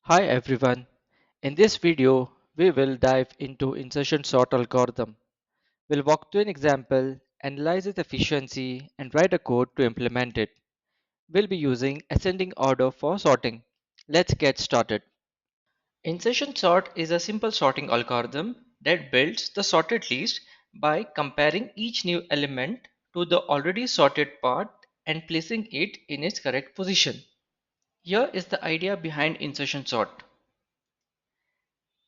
Hi everyone. In this video, we will dive into insertion sort algorithm. We'll walk through an example, analyze its efficiency, and write a code to implement it. We'll be using ascending order for sorting. Let's get started. Insertion sort is a simple sorting algorithm that builds the sorted list by comparing each new element to the already sorted part and placing it in its correct position. Here is the idea behind insertion sort.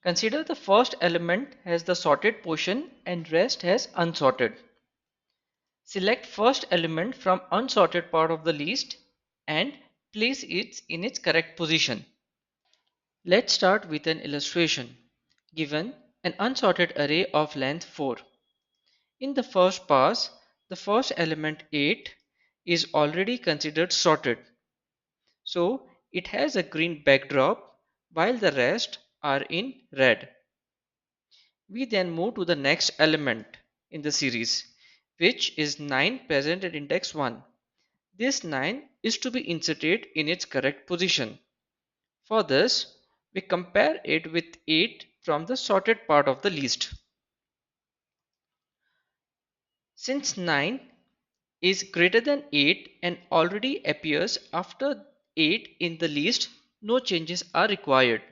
Consider the first element has the sorted portion and rest has unsorted. Select first element from unsorted part of the list and place it in its correct position. Let's start with an illustration. Given an unsorted array of length 4. In the first pass, the first element 8 is already considered sorted. So it has a green backdrop while the rest are in red. We then move to the next element in the series, which is 9 present at index 1. This 9 is to be inserted in its correct position. For this, we compare it with 8 from the sorted part of the list. Since 9 is greater than 8 and already appears after 8 in the list, no changes are required.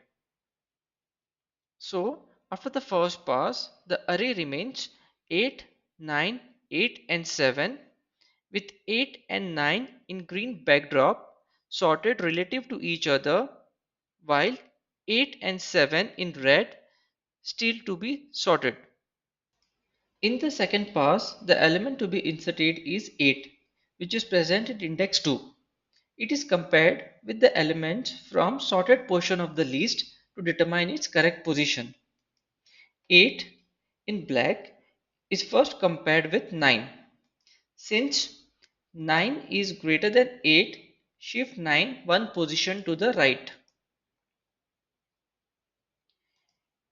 So, after the first pass, the array remains 8, 9, 8 and 7 with 8 and 9 in green backdrop sorted relative to each other while 8 and 7 in red still to be sorted. In the second pass, the element to be inserted is 8, which is present at index 2. It is compared with the element from sorted portion of the list to determine its correct position. 8 in black is first compared with 9. Since 9 is greater than 8, shift 9 one position to the right.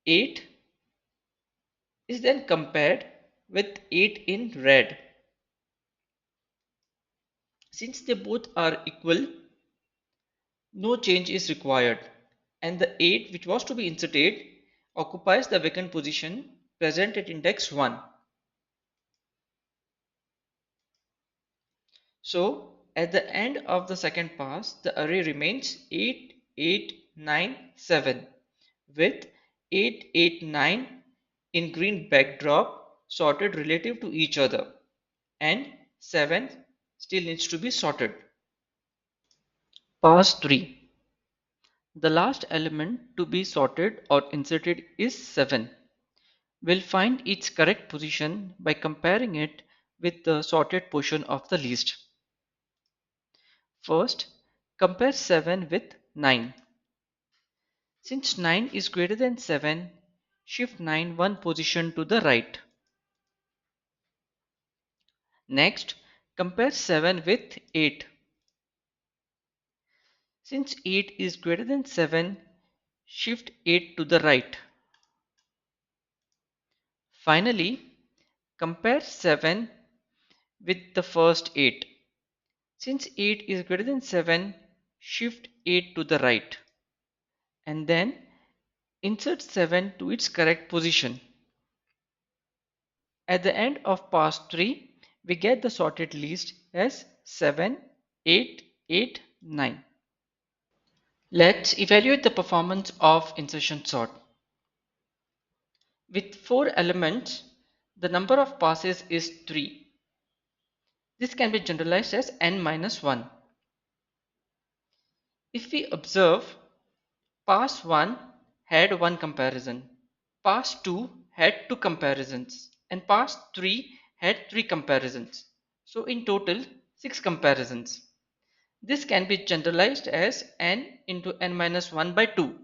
8 is then compared with 8 in red. Since they both are equal, no change is required and the 8 which was to be inserted occupies the vacant position present at index 1. So at the end of the second pass, the array remains 8, 8, 9, 7 with 8, 8, 9 in green backdrop sorted relative to each other and 7 still needs to be sorted. Pass 3. The last element to be sorted or inserted is 7. We'll find its correct position by comparing it with the sorted portion of the list. First, compare 7 with 9. Since 9 is greater than 7, shift 9 one position to the right. Next, compare 7 with 8. Since 8 is greater than 7, shift 8 to the right. Finally, compare 7 with the first 8. Since 8 is greater than 7, shift 8 to the right. And then insert 7 to its correct position. At the end of pass 3, we get the sorted list as 7, 8, 8, 9. Let's evaluate the performance of insertion sort. With 4 elements, the number of passes is 3. This can be generalized as n minus 1. If we observe, pass 1 had 1 comparison, pass 2 had 2 comparisons, and pass 3 had 3 comparisons. So in total, 6 comparisons. This can be generalized as n into n minus 1 by 2,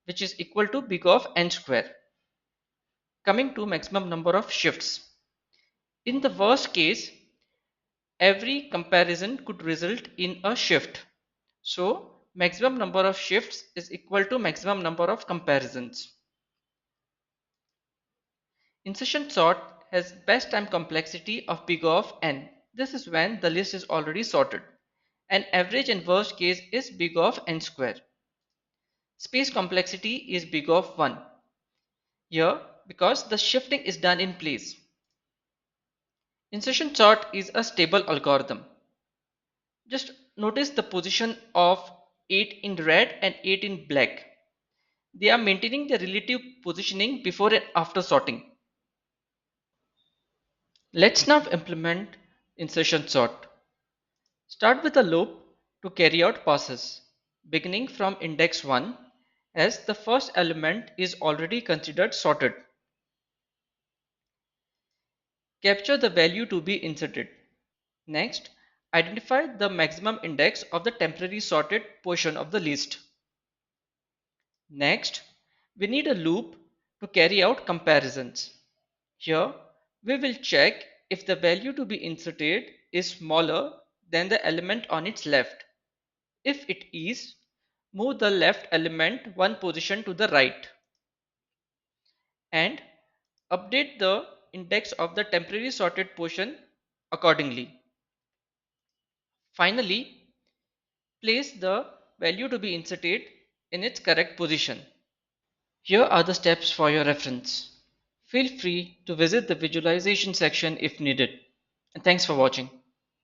which is equal to big of n square. Coming to maximum number of shifts. In the worst case, every comparison could result in a shift. So, maximum number of shifts is equal to maximum number of comparisons. Insertion sort has best time complexity of big of n. This is when the list is already sorted. And average and worst case is big of n square. Space complexity is big of 1 here because the shifting is done in place. Insertion sort is a stable algorithm. Just notice the position of 8 in red and 8 in black. They are maintaining the relative positioning before and after sorting. Let's now implement insertion sort. Start with a loop to carry out passes, beginning from index 1 as the first element is already considered sorted. Capture the value to be inserted. Next, identify the maximum index of the temporary sorted portion of the list. Next, we need a loop to carry out comparisons. Here, we will check if the value to be inserted is smaller than the element on its left. If it is, move the left element one position to the right and update the index of the temporary sorted portion accordingly. Finally, place the value to be inserted in its correct position. Here are the steps for your reference. Feel free to visit the visualization section if needed. And thanks for watching.